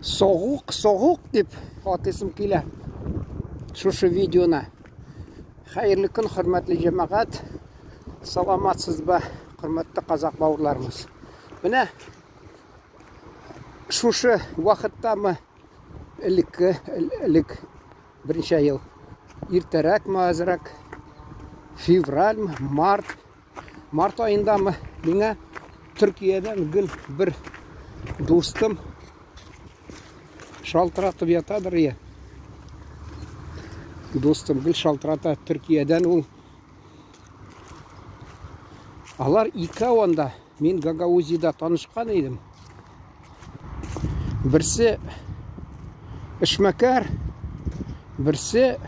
Соғуқ деп атысым келе шушы видеоны. Хайырлы күн, құрметті жамағат. Саламатсыз ба, құрметті қазақ бауырларымыз. Міне шушы уақытта ілік бірінші айыл. Ертерек азырақ февраль, март айында меңе Түркиядан бір достым шалтыратып ятадыр е. Достым гүл шалтырата Түркиядан ол. Алар екі онда мен Гагаузияда танышқан едім. Бірсі ішмәкәр, бірсі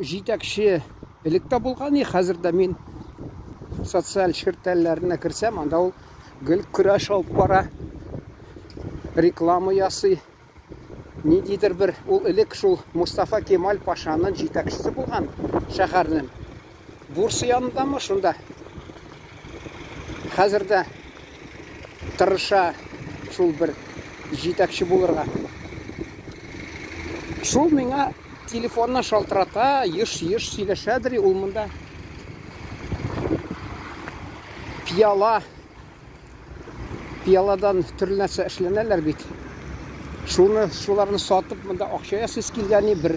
жетекші ілікті болған е. Қазірді мен социал шіртәлілеріне кірсем, анда ол гүл күрәш алып бара, реклама ясый. Не дейдір бір, ол ілік шул Мустафа Кемал Пашаның жетекшісі болған шәһәрнің. Бурсы янында ма шунда? Қазірді тырыша шул бір жетекші болырға. Шул меңа телефонна шалтырата, еш сөйлешәдір, ол мұнда пияладан түрлі нәрсе ішленелер бет. Шуларны сатып, мұнда ақшая сөз келгені бір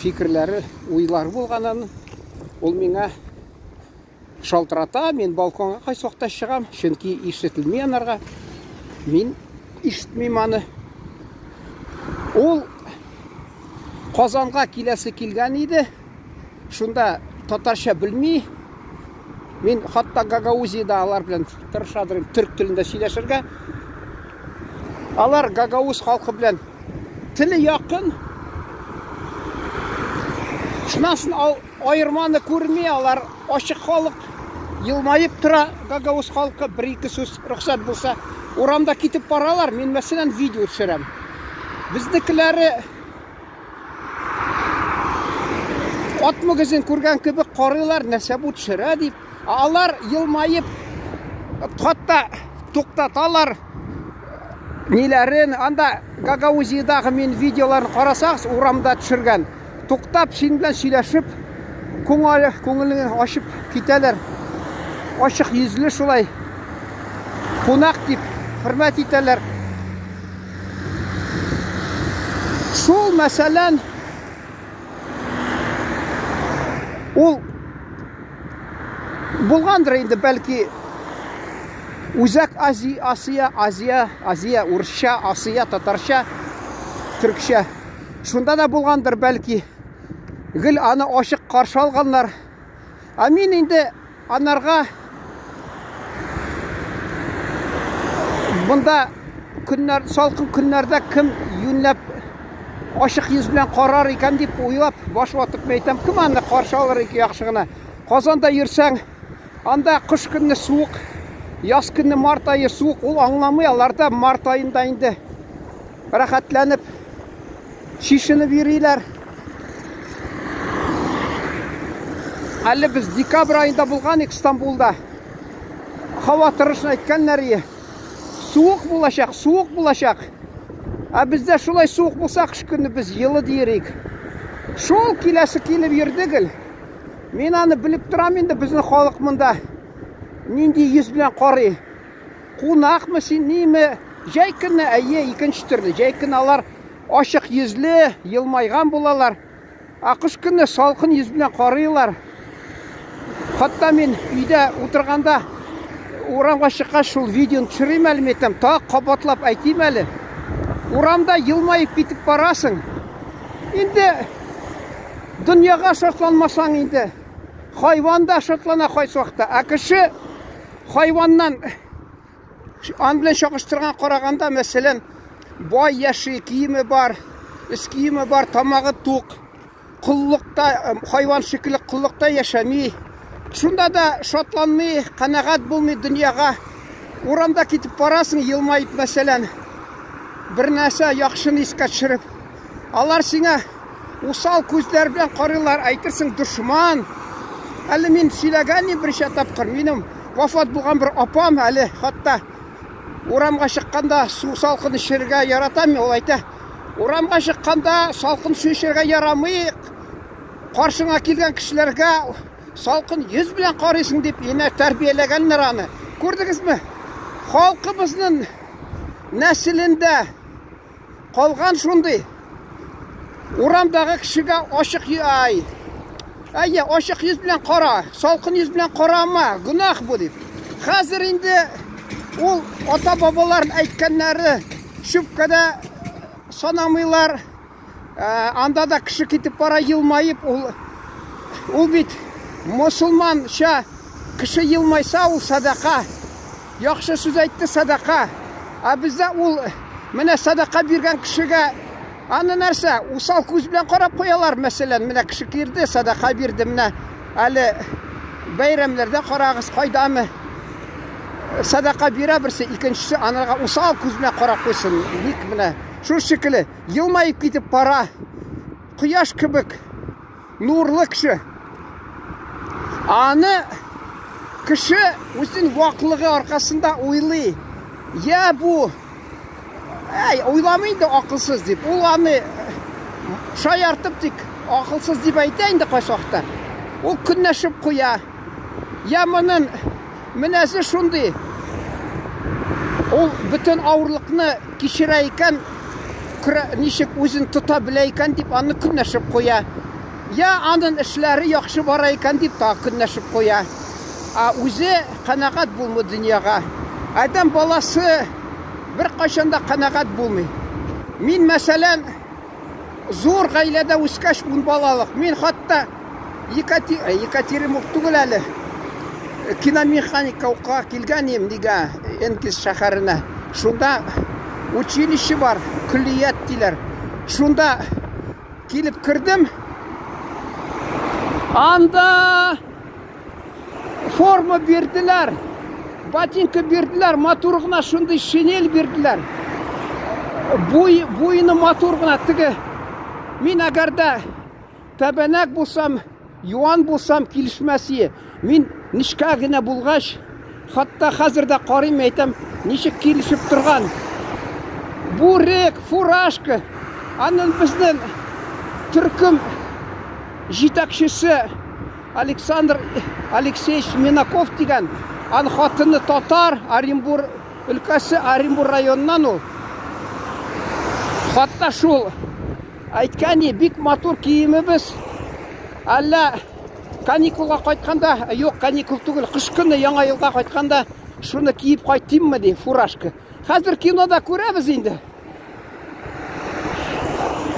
фикірлері, ойлары болғанын. Ол меңа шалтырата, мен балконға қайсоқта шығам, шөнки ешітілмей анарға. Мен ешітмейм аны. Ол Қазанға келесі келген еді. Шунда татарша білмей. Мен хатта Гагаузияда алар білен тырышадырым түрк тілінде сөйлешірге. Алар Гагауз халқы білен тілі яқын. Шынасын айырманы көрмей, алар ашық халық елмайып тұра. Гагауз халқы бір-екі сөз рұқсат болса орамда кетіп баралар. Мен мәселен видео түсірем. Біздікілері ат мүгізін көрген көбі қарылар нәрсе бұ түсірі деп. Алар елмайып қатта тоқтаталар нелерін. Анда Гагаузиядағы мен видеоларын қарасаңыз, орамда түсірген. Тоқтап, сен білен сөйлешіп, көңілін ашып кетелер. Ашық езілі шулай қонақ деп құрмет етелер. Шол мәселен ол болғандыр енді бәлкі Өзек Азия, Урысша, Асия, Татарша, Түркша. Шунда да болғандыр бәлкі. Гіл аны ашық қаршы алғанлар. Мен енді анарға бұнда салқын күнлерді кім юнләп ашық ез білен қарар екен деп ойлап баш уатып мәйтем. Кім аны қаршы алыр еке яқшығына? Қазанда ерсәң, анда қыш күнні суық, яз күнні март айы суық. Ол аңламай, аларда март айында енді рахатланып шешініп ерейлер. Әлі біз декабр айында болған Истанбулда. Хава тұрышын айтканлар, суық болашақ. Бізде шулай суық болса қыш күнні біз елі дейірек. Шол келесі келіп ердігіл. Мен аны біліп тұрам енді біздің халық мұнда. Нендей ез білен қары. Қонақ мы сен немі? Жай күнні екінші түрлі. Жай күнні алар ашық езлі, елмайған болалар. Ақыш күнні салқын ез білен қарылар. Қатта мен үйде отырғанда орамға шыққа шул видеоны түсірем әлметім. Та қабатлап айтайым әлі. Орамда елмайып кетіп барасың. Енді дүнияға шотланмасаң енді. Хайванда шотлана қайсуақта. Әкіші хайваннан ан білен шақыштырған қарағанда, мәселен, бай яшы киімі бар, іс киімі бар, тамағы тоқ, құллықта, хайван шекілі құллықта яшамей. Шунда да шотланмай, қанағат болмай дүнияға. Орамда кетіп барасың, елмайып, мәселен, бір нәрсе яқшын еске түсіріп. Алар сеңе осал көздер білен қарылар, айтырсың дұшман. Әлі мен сөйлеген бір шатап қыр. Менің вафат болған бір апам әлі хатта урамға шыққанда су салқын ішерге яратам, ол айта. Урамға шыққанда салқын су ішерге ярамай, қаршыңа келген кішілерге салқын ез білен қарайсың деп ені тәрбиелегенлер аны. Көрдіңіз ме? Халқымыздың нәсілінде қалған шундай. Урамдағы кішіге ашық ашық ез білен қара, салқын ез білен қарама, күнах бұл деп. Қазір енді ол ата-бабаларын айтқанлары шүпкада санамайлар, анда да кіші кетіп бара елмайып, ол бет мұсылманша кіші елмайса ол садақа. Яқшы сөз айтты садақа. А бізде ол міне садақа берген кішіге аны нәрсе, усал көз білен қарап қоялар. Мәселен, міне кіші керді, садақа берді, міне әлі бәйремлерде қарағыз қайдамы садақа бера бірсе, екіншісі анаға усал көз білен қарап қойсын. Міне шу шекілі елмайып кетіп бара, құяш кібік, нұрлы кіші. Аны кіші өзінің уақылығы арқасында ойлай. Бұл ойламайды ақылсыз деп. Ол аны шаяртып тек ақылсыз деп айтайынды қойсақта. Ол күннәшіп қоя. Мұның мінәзі шунды. Ол бүтін ауырлықны кешіре екен, нешік өзін тұта біле екен деп аны күннәшіп қоя. Аның ішлері яқшы бара екен деп тағы күннәшіп қоя. Өзі қанағат болмы дүнияға. Адам баласы бір қашанда қанағат болмай. Мен мәселен зор ғайлада өскәш 10 балалық. Мен қатта Екатеринбург түгіл әлі киномеханика оқуға келген ем неге Энкиз шәһәріне. Шунда училище бар, күллият дейлер. Шунда келіп кірдім. Анда форма берділер, ботинка берділер, моторғына шундай шинель берділер. Бойыны моторғына тігі. Мен әгерді тәбәнәк болсам, юан болсам келішмәсі. Мен нишкағына болғаш, қатта қазірді қарым айтам, нешік келішіп тұрған. Бурек, фуражка, анын біздің түркім жетекшісі Александр Алексеевич Минаков деген, ан қатыны татар, Оренбур өлкәсі, Оренбур районынан ол. Қатта шул айтқаны бик мотор киімі біз, әлі каникулға қайтқанда, жоқ каникул түгіл, қыш күні яңа елға қайтқанда, шуны киіп қайтайым ма де, фуражка. Қазір кинода көреміз енді.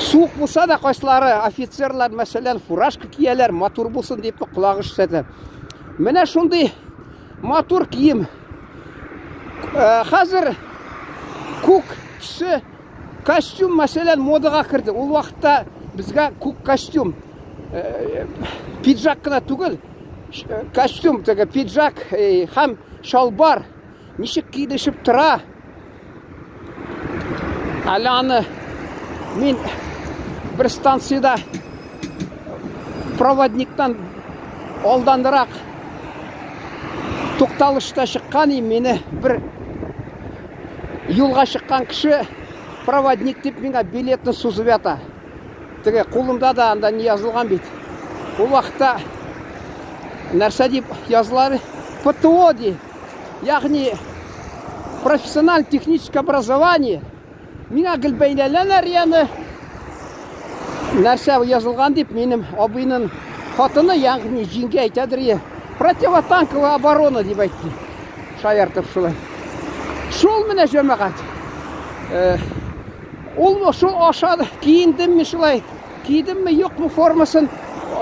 Суық болса да қойсылары, офицерлар мәселен фуражка киелер, мотор болсын деп құлағыш сәті. Міне шундай мотор киім. Қазір көк түсі костюм мәселен модыға кірді. Ол уақытта бізге көк костюм, пиджак қына түгіл, костюм, пиджак, хам шалбар, нешік киілішіп тұра. Әлі аны мен бір станцияда проводниктан алдандырақ тоқталышта шыққан мені бір юлға шыққан кіші проводник деп менге билетті сузып ята. Теге қолымда да анда не yazылған бейт. Ол уақытта нәрсе деп yazылары ПТО де, яғни профессиональ техническое образование. Менге гілбейлелер яны нәрсе yazылған деп менің абыйның қатыны, яғни жеңге айтадыр. Противотанковая оборона деп айтты. Шаяртып шулай. Шул міне жөмәғат. Ол шул ашады, киіндім мен шулай. Киіндім мен жоқ мұ формасын.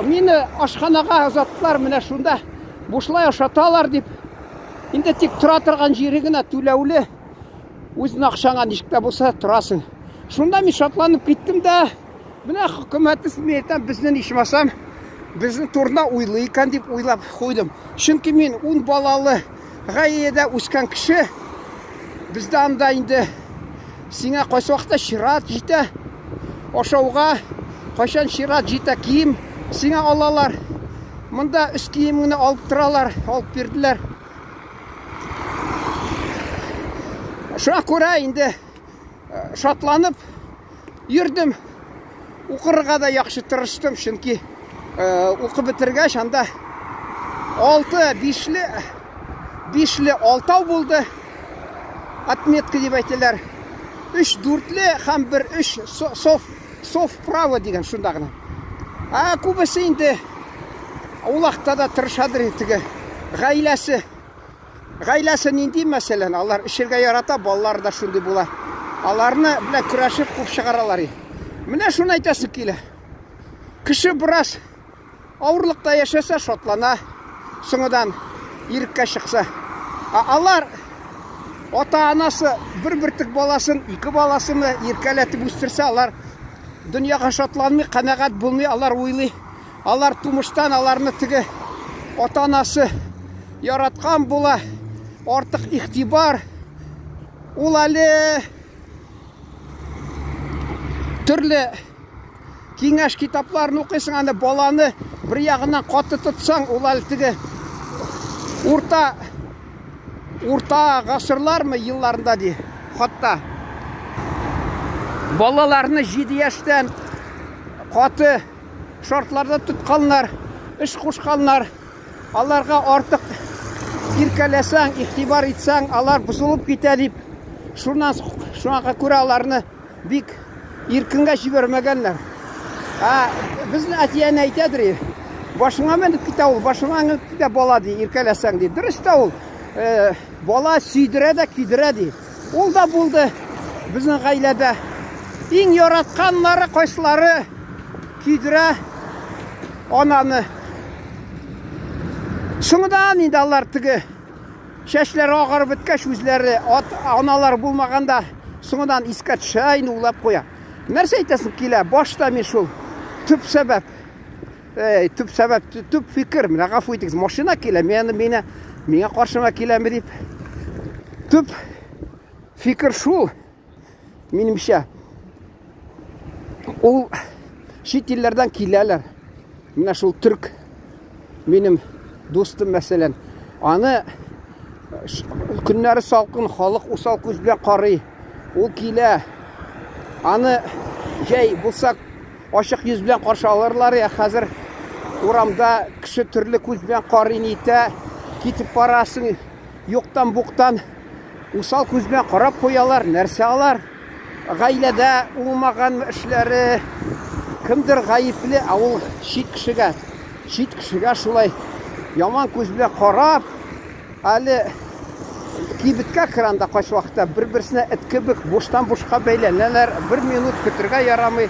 Мені ашханаға азаттылар міне шунда. Бұшылай ашаталар деп. Енді тек тұра тұрған жерігіна төләулі. Өзін ақшаңа нешікті болса тұрасың. Шунда мен шатланып кеттім да. Міне құкіметіс мейтен біздің ішмасам, біздің турна ойлы екен деп ойлап қойдым. Шынки мен 10 балалы ғайеде өскен кіші, бізді анда енді сеңе қойсы уақытта шират житі, ошауға қойшан шират житі киім сеңе алалар. Мұнда үс киіміні алып тұралар, алып берділер. Шуңа күрә инде шатланып йөрдем. Укырга да яхшы тырыштым, чөнки укып бетергәч анда 5-ле алтау булды. Отметка дип әйтәләр. 3-4-ле һәм 1-3 сов право дигән шунда гына. Күбесе инде улакта да тырышадыр теге гаиләсе нинди мәсәлән, алар эшергә ярата, балалар да шундый була. Аларны белән көрәшеп куп чыгаралар. Менә шуны әйтәсе килә. Кеше бераз авырлыкта яшәсә шатлана, соңыдан иреккә чыкса. Алар ата-анасы бер тик баласын, 2 баласын иркәләтеп үстерсә, алар дөньяга шатланмый, канәгать булмый, алар уйлый. Алар тумыштан аларны теге ата-анасы яраткан була. Артык игътибар. Ул әле төрле киңәш китапларын укыйсың, анда баланы бер ягыннан каты тотсаң, ул әле теге урта гасырлармы елларында ди. Хатта балаларны 7 яшьтән каты шартларда тотканнар, эш кушканнар. Аларга артык иркәләсәң, игътибар итсәң, алар бузылып китә дип, шуңа күрә аларны бик иркенгә җибәрмәгәннәр. Безне әтияне әйтәдер, башыңа менеп китә ул, башыңа менеп китә бала ди, иркәләсәң ди. Дөрес тә ул. Бала сөйдерә дә, кидерә ди. Ул да булды безнең гаиләдә. Иң яратканнары кайсылары кидерә ананы. Шуңдан инде алар теге чәчләре агарып беткәч, үзләре аналар булмаганда соңдан искә төшә, инде улап куя. Нәрсә әйтәсең килә? Башта мин шул төп сәбәп, төп фикер, менә гафу итегез, машина килә, миңа каршыма киләме дип. Төп фикер шул, минемчә. Ул чит илләрдән киләләр. Менә шул түрк минем дустым мәсәлән. Аны көннәре салкын, халык усал күз белән карый. Ул килә. Аны җәй булса ачык йөз белән каршы алырлар. Хәзер урамда кеше төрле күз белән карый нитә. Китеп барасың, юктан буктан усал күз белән карап куялар. Нәрсә алар? Гаиләдә улмаган эшләре, кемдер гаепле, ул чит кешегә шулай яман күз белән карап, әле кибеткә кранда кайсы вакытта бер-берсенә эт кебек буштан-бушка бәйләнәләр, 1 минут көтәргә ярамый.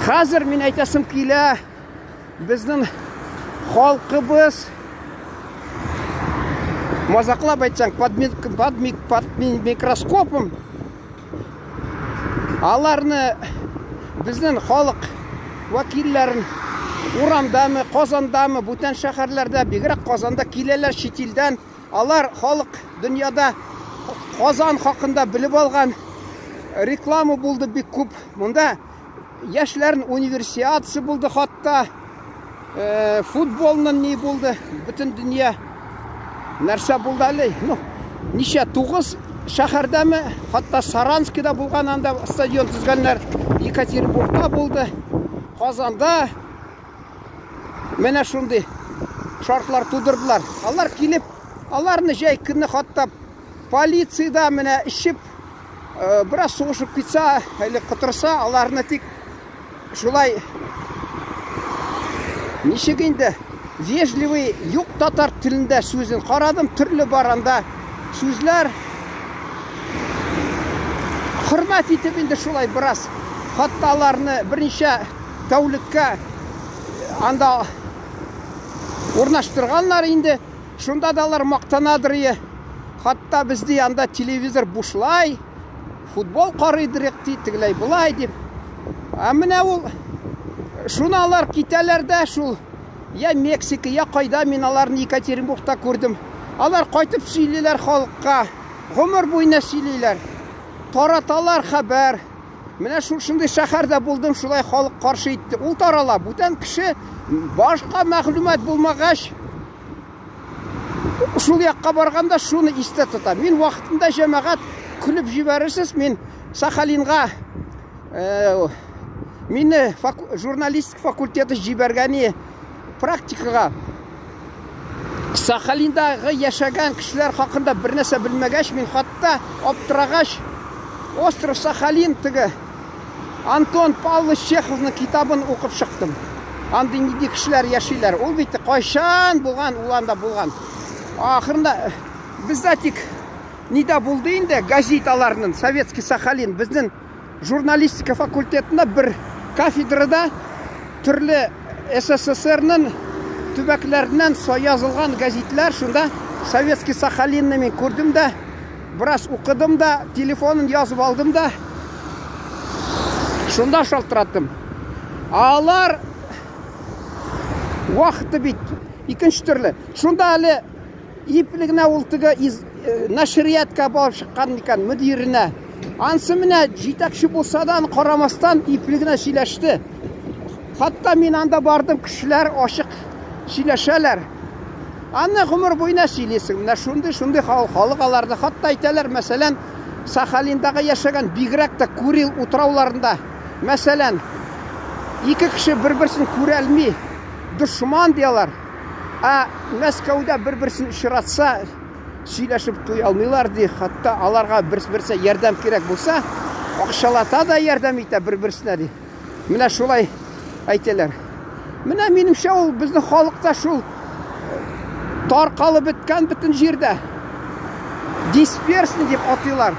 Хәзер мин әйтәсем килә, безнең халкыбыз мазаклап әйтсәң, под микроскопом аларны безнең халык вәкилләрен урамдамы, Казандамы, бүтән шәһәрләрдә, бигрәк Казанда киләләр чит илдән. Алар халык дөньяда Казан хакында белеп алган, реклама булды бик күп. Монда яшьләрнең универсиадасы булды, хатта футболның ни булды, бүтән дөнья нәрсә булды әле. Ничә 9 шәһәрдәме, хатта Саранскида булган, анда стадион төзгәннәр, Екатеринбургта булды, Казанда. Менә шундый шартлар тудырдылар. Алар килеп, аларны җәй көнне хатта полициядә менә ишеп, бераз сугышып китсә, әле кытырса, аларны тик шулай ничек инде вежливый юк татар телендә сүзен карадым, төрле баранда сүзләр хөрмәт итеп инде шулай бераз хатта аларны берничә тәүлеккә анда урнаштырганнар инде. Шунда да алар мактанадыр. Хатта бездә анда телевизор бушлай, футбол карыйдыр тигеләй булай дип. Менә ул шуны алар китәләр дә шул. Я Мексика, я кайда, мин аларны Екатеринбургта күрдем. Алар кайтып сөйлиләр халыкка. Гомер буена сөйлиләр. Тараталар хәбәр. Менә шундый шәһәрдә булдым, шулай халык каршы итте. Ул тарала. Бүтән кеше башка мәгълүмат булмагач шул якка барганда шуны истә тота. Мин вакытында җәмәгать күлеп җибәрерсез, мин Сахалинга мине журналистик факультеты җибәргәне практикага. Сахалиндагы яшәгән кешеләр хакында бер нәрсә белмәгәч, мин хатта аптырагач Остров Сахалин теге Антон Павлович Чеховның китабын укып чыктым. Андый нинди кешеләр яшиләр. Ул бит кайчан булган, ул анда булган. Ахырында бездә тик нида булды инде газеталарның Советский Сахалин безнең журналистика факультетында бер кафедрада төрле СССРның төбәкләреннән язылган газетлар, шунда Советский Сахалинны мин күрдем дә, бераз укыдым да, телефонын язып алдым да, шунда шалтыраттым. Алар вакыты бит икенче төрле. Шунда әле иплегенә ул теге нашриятка барып чыккан икән мөдиренә. Ансы менә җитәкче булса да карамастан иплегенә сөйләште. Хатта мин анда бардым, кешеләр ачык сөйләшәләр. Аны гомер буена сөйләсең. Менә шундый халык аларда хатта әйтәләр, мәсәлән, Сахалиндагы яшәгән бигрәк тә Курил утрауларында, мәсәлән, ике кеше бер-берсен күрә алмый, дошман диялар. Мәскәүдә бер-берсен очратса, сөйләшеп туя алмыйлар ди. Хатта аларга бер-берсе ярдәм кирәк булса, акчалата да ярдәм итә бер-берсенә ди. Менә шулай әйтәләр. Менә минемчә ул безнең халыкта шул таркалып беткән бөтен җирдә. Дисперсный дип атыйлар.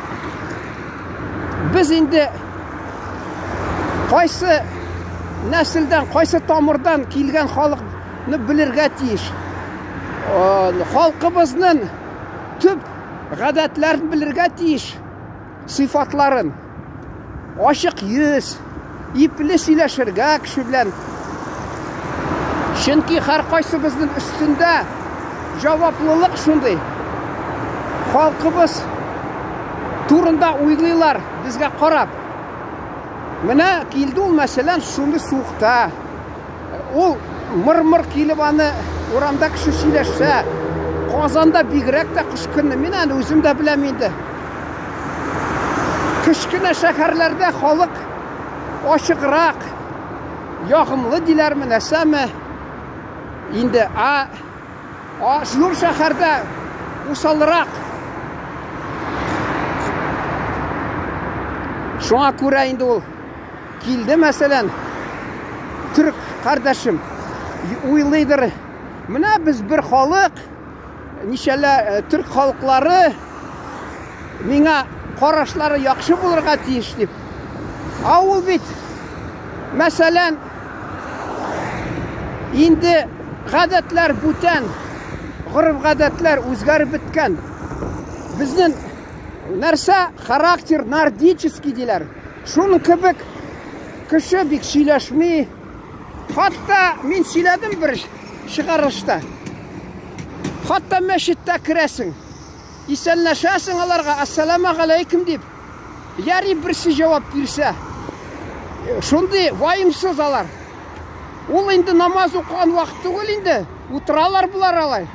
Без инде кайсы нәселдән, кайсы тамырдан килгән халыкны белергә тиеш. Халкыбызның төп гадәтләрен белергә тиеш, сыйфатларын. Ачык йөз, ипле сөйләшергә кеше белән. Чөнки һәр кайсыбызның өстендә җаваплылык шундый. Халкыбыз турында уйлыйлар безгә карап. Менә килде ул мәсәлән шундый суыкта. Ул мыр-мыр килеп аны урамда кеше сөйләшсә, Казанда бигрәк тә кыш көнне, мин аны үзем дә беләм инде. Кечкенә шәһәрләрдә халык ачыграк, ягымлы диләрме, нәрсәме? Инде зур шәһәрдә усалрак. Шуңа күрә инде ул килде, мәсәлән, түрк кардәшем уйлыйдыр. Менә без бер халык, ничәлә түрк халыклары миңа карашлары яхшы булырга тиеш дип. Ул бит мәсәлән инде гадәтләр бүтән, гореф-гадәтләр үзгәреп беткән. Безнең нәрсә характер нордический диләр. Шуның кебек кеше бик сөйләшми. Хатта мин сөйләдем бер чыгарышта. Хатта мәчеттә керәсең, исәнләшәсең аларга, ассаламу алейкум дип. Яри берсе җавап бирсә, шундый ваимсыз алар. Ул инде намаз укыган вакыт түгел инде. Утыралар булар алай.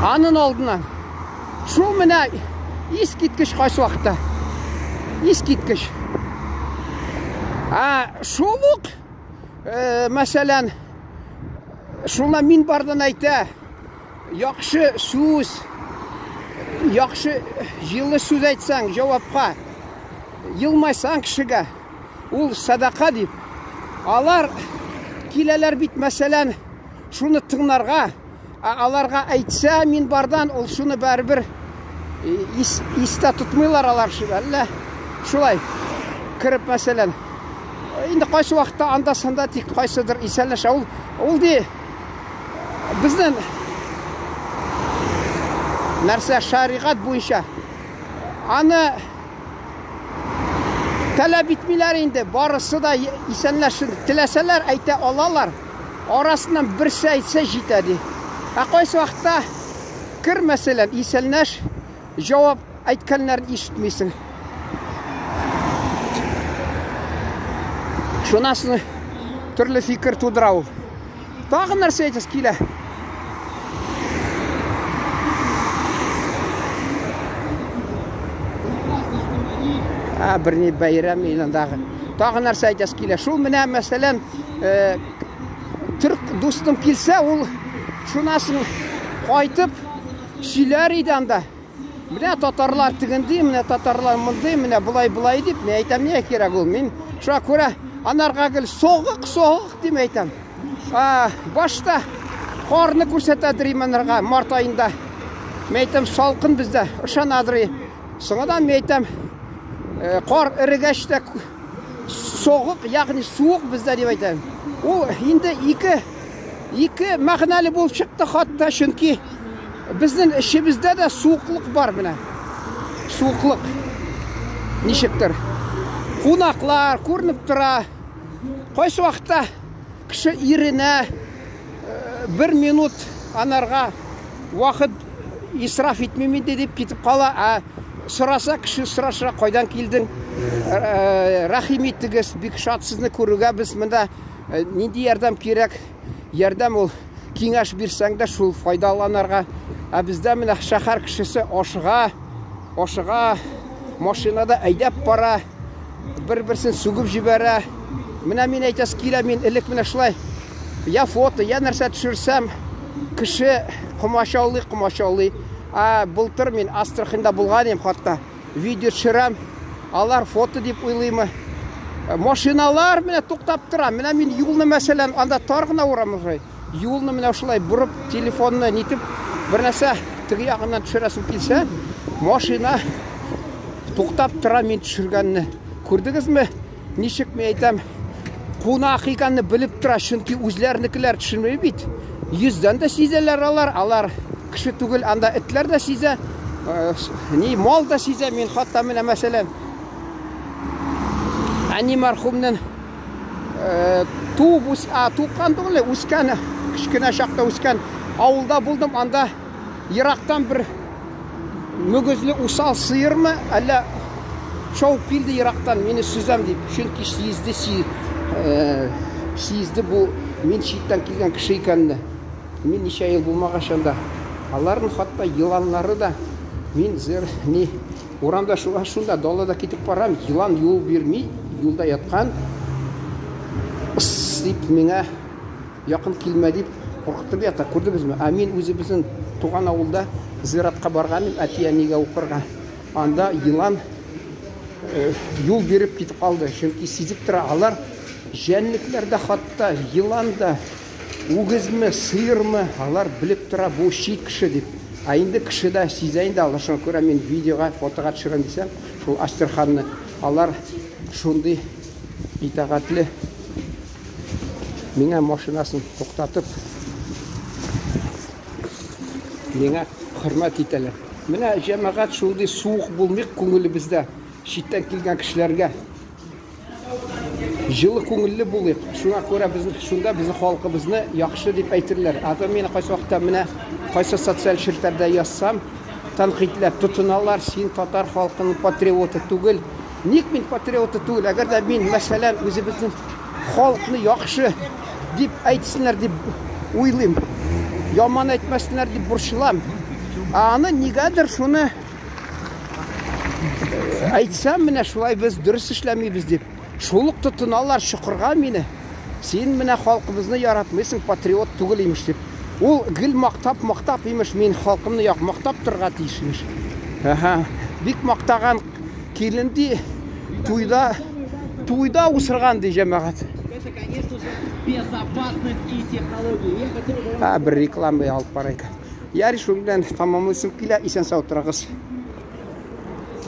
Аның алдына. Шул менә искиткеч кайсы вакытта. Искиткеч. Шул ук, мәсәлән, шуна мин бардан әйтә, яхшы сүз, яхшы җылы сүз әйтсәң җавапка, елмайсаң кешегә, ул садака дип. Алар киләләр бит, мәсәлән, шуны тыңларга, аларга әйтсә мин бардан, ул шуны бәрбер истә тотмыйлар алар шулай. Шулай кирип, мәсәлән, инде кайсы вакытта анда-санда тик кайсыдыр исәнләшә. Ул ди безнең нәрсә шәригать буенча аны таләп итмиләр инде. Барысы да исәнләшен теләсәләр әйтә алалар. Арасыннан берсе әйтсә җитә ди. Кайсы вакытта кир, мәсәлән, исәнләш, җавап әйткәннәрен ишетмисең. Шунасы төрле фикер тудыра ул. Тағы нәрсе айтасыз келе. Біріне байрам еліндағы. Тағы нәрсе айтасыз келе. Шул міне мәселен түрк достым келсе, ол шунасын қайтып шилер иданда. Міне татарлар тігінді, міне татарлар мұнды, міне бұлай деп, мен айтам, не керек ол? Мен шуа көре анарға кіл соғық дем айтам. Башта қарны көрсетадыр еманарға март айында. Мен айтам, салқын бізді, ұшанадыр. Соңадан мен айтам, қар ірігәшті соғық, яғни суық бізді деп айтам. Ол енді екі мағыналы болып шықты қатта, шүнкі біздің ішімізде де суықлық бар міне. Суықлық. Нешіктір? Қонақлар көрініп тұра. Қойсы уақытта кіші иріне 1 минут анарға уақыт исраф етмеменде деп кетіп қала. Сұраса, кіші сұраша, қойдан келдің, рахим еттігіз, бек шатсызны көруге біз мұнда ненде ярдам керек? Ярдам ол кеңеш берсең де шул файдаланарға. Бізде міне шахар кішісі ошыға машинада айдап бара, бір-бірсін сүгіп жібәрі. Міне мен айтас келе, мен ілік міне шылай. Я фото, я нәрсе түшірсем, кіші құмашаулы. Бұлтыр мен Астраханда болған ем қатта. Видео түсірем, алар фото деп ойлаймы. Машиналар міне тоқтап тұра. Міне мен юлны мәселен анда тарғына ұрамыз. Юлны міне ұшылай бұрып, телефонны нетіп, бір нәрсе тігі яғынан түсіресім келсе, машина тоқтап тұра мен түсіргенні. Көрдіңіз ме? Нешік мен айтам, қонақ екенні біліп тұра, шүнкі өзлерінікілер түсірмей бейт. Yüзден де сезелер алар кіші түгіл, анда ітлер де сезе, мал да сезе. Мен қатта міне мәселен әне мархумның туған доғылы өскен, кішкіне шақта өскен ауылда болдым. Анда Ирақтан бір мүгізлі ұсал сиырмы, әлі шауып келді Ирақтан, мені сүзем деп. Шүнкі сезді бұл мен шейттен келген кіші екенді. Мен неше айыл болмағашанда. Алардың қатта йыланлары да, мен орамда шунда далада кетіп барам, йылан юл бермей, юлда ятқан, деп меңа яқын келме деп қорқытып ята. Көрдіңіз ме? Мен өзі біздің туған ауылда зиратқа барғаным, әтиянеге оқырға. Анда йылан юл беріп кетіп қалды. Шүнкі сезіп тұра, алар жәнліклерді қатта, йыланда, өгізмі, сиырмы, алар біліп тұра, бұл шейт кіші деп. Енді кіші да сезайын да, алашын көре мен видеоға, фотоға түсірген десем, бұл Астраханны алар шондай итағатлы меңа машинасын тоқтатып, меңа құрмат етелер. Міне жамағат шондай суық болмек көңілі бізді, шеттен келген кішілерге. Жылы көңілі болайық. Шуңа көре шунда біздің халқымызны яқшы деп айтырлар. Ата мені қайсы уақытта міне қайсы социал шертерде yazsam, танқитлер тұтыналар, сен татар халқының патриоты түгіл. Ник мен патриоты түгіл? Әгер де мен мәселен өзі біздің халқыны яқшы деп айтсынlar деп ойлайым. Яман айтмасынlar деп бұршылам. Аны негадыр шуны айтсам, міне шулай біз дұрыс ішлемейбіз деп. Шулық тұтыналар шұқырға мені. Сен міне халқымызны яратмайсың, патриот түгіл еміш деп. Ол гіл мақтап еміш, мен халқымны яқ мақтап тұрға тиіш еміш. Бек мақтаған келінді туйда ұсырған дей жамағат. Бір рекламы алып барайық. Яриш өңден тамамлысың келе, исен сау тұрағыз.